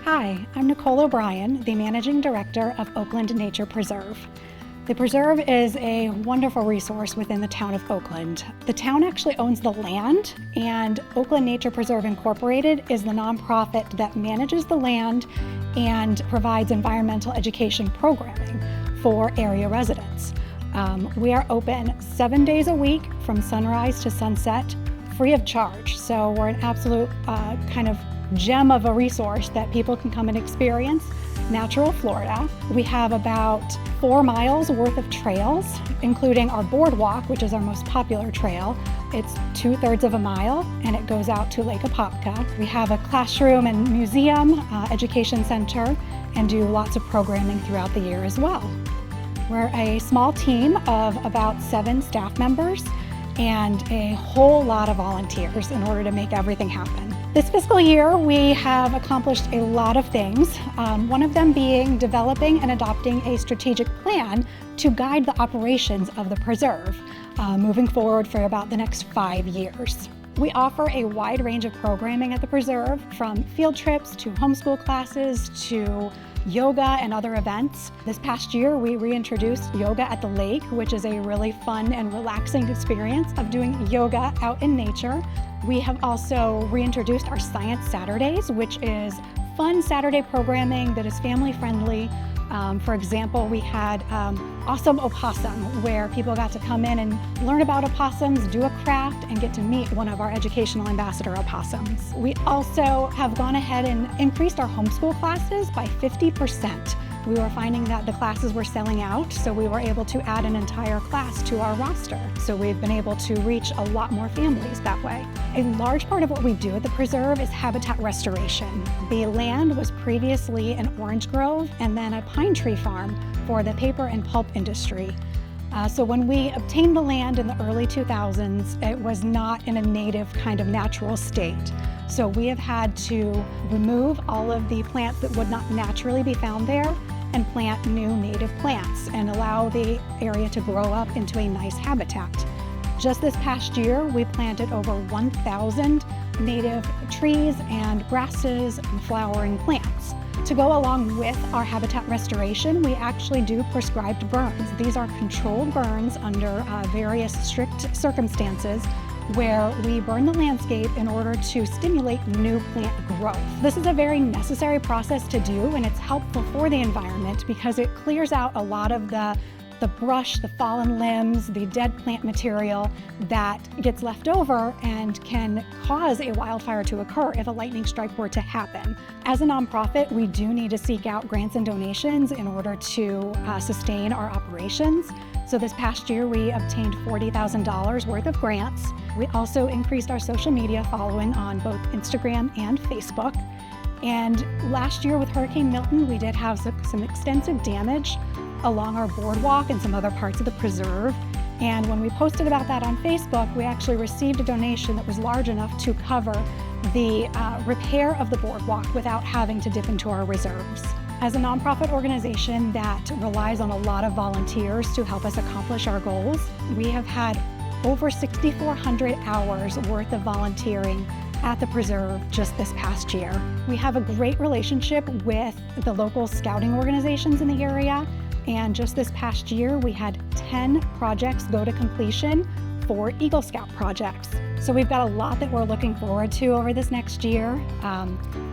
Hi, I'm Nicole O'Brien, the Managing Director of Oakland Nature Preserve. The preserve is a wonderful resource within the town of Oakland. The town actually owns the land, and Oakland Nature Preserve Incorporated is the nonprofit that manages the land and provides environmental education programming for area residents. We are open 7 days a week from sunrise to sunset, free of charge. So we're an absolute kind of gem of a resource that people can come and experience natural Florida. We have about 4 miles worth of trails, including our boardwalk, which is our most popular trail. It's 2/3 of a mile, and it goes out to Lake Apopka. We have a classroom and museum, education center, and do lots of programming throughout the year as well. We're a small team of about 7 staff members and a whole lot of volunteers in order to make everything happen. This fiscal year, we have accomplished a lot of things, one of them being developing and adopting a strategic plan to guide the operations of the preserve moving forward for about the next 5 years. We offer a wide range of programming at the preserve, from field trips to homeschool classes to yoga and other events. This past year, we reintroduced yoga at the lake, which is a really fun and relaxing experience of doing yoga out in nature. We have also reintroduced our Science Saturdays, which is fun Saturday programming that is family friendly. For example, we had Awesome Opossum, where people got to come in and learn about opossums, do a craft, and get to meet one of our educational ambassador opossums. We also have gone ahead and increased our homeschool classes by 50%. We were finding that the classes were selling out, so we were able to add an entire class to our roster. So we've been able to reach a lot more families that way. A large part of what we do at the preserve is habitat restoration. The land was previously an orange grove and then a pine tree farm for the paper and pulp industry. So when we obtained the land in the early 2000s, it was not in a native kind of natural state. So we have had to remove all of the plants that would not naturally be found there and plant new native plants and allow the area to grow up into a nice habitat. Just this past year, we planted over 1,000 native trees and grasses and flowering plants. To go along with our habitat restoration, we actually do prescribed burns. These are controlled burns under various strict circumstances where we burn the landscape in order to stimulate new plant growth. This is a very necessary process to do, and it's helpful for the environment because it clears out a lot of the brush, the fallen limbs, the dead plant material that gets left over and can cause a wildfire to occur if a lightning strike were to happen. As a nonprofit, we do need to seek out grants and donations in order to sustain our operations. So this past year, we obtained $40,000 worth of grants. We also increased our social media following on both Instagram and Facebook. And last year with Hurricane Milton, we did have some extensive damage along our boardwalk and some other parts of the preserve. And when we posted about that on Facebook, we actually received a donation that was large enough to cover the repair of the boardwalk without having to dip into our reserves. As a nonprofit organization that relies on a lot of volunteers to help us accomplish our goals, we have had over 6,400 hours worth of volunteering at the preserve just this past year. We have a great relationship with the local scouting organizations in the area, and just this past year we had 10 projects go to completion for Eagle Scout projects. So we've got a lot that we're looking forward to over this next year.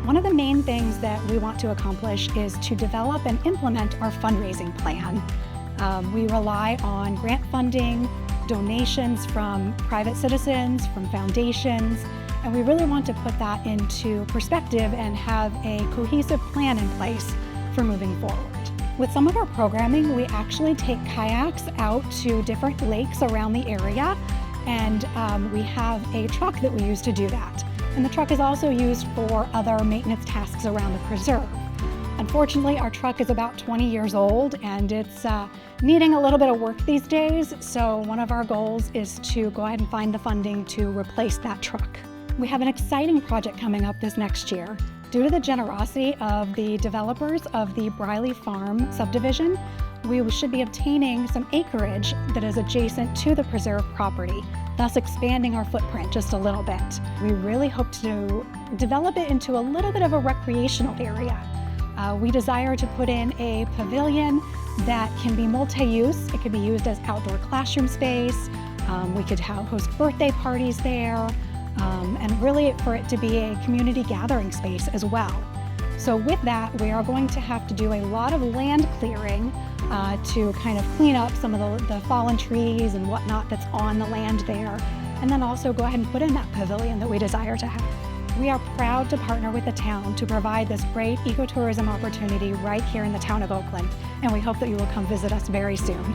One of the main things that we want to accomplish is to develop and implement our fundraising plan. We rely on grant funding, donations from private citizens, from foundations, and we really want to put that into perspective and have a cohesive plan in place for moving forward. With some of our programming, we actually take kayaks out to different lakes around the area, and we have a truck that we use to do that. And the truck is also used for other maintenance tasks around the preserve. Unfortunately, our truck is about 20 years old and it's needing a little bit of work these days, so one of our goals is to go ahead and find the funding to replace that truck. We have an exciting project coming up this next year. Due to the generosity of the developers of the Briley Farm subdivision, we should be obtaining some acreage that is adjacent to the preserve property, thus expanding our footprint just a little bit. We really hope to develop it into a little bit of a recreational area. We desire to put in a pavilion that can be multi-use. It could be used as outdoor classroom space. We could host birthday parties there, and really for it to be a community gathering space as well. So with that, we are going to have to do a lot of land clearing to kind of clean up some of the fallen trees and whatnot that's on the land there, and then also go ahead and put in that pavilion that we desire to have. We are proud to partner with the town to provide this great ecotourism opportunity right here in the town of Oakland, and we hope that you will come visit us very soon.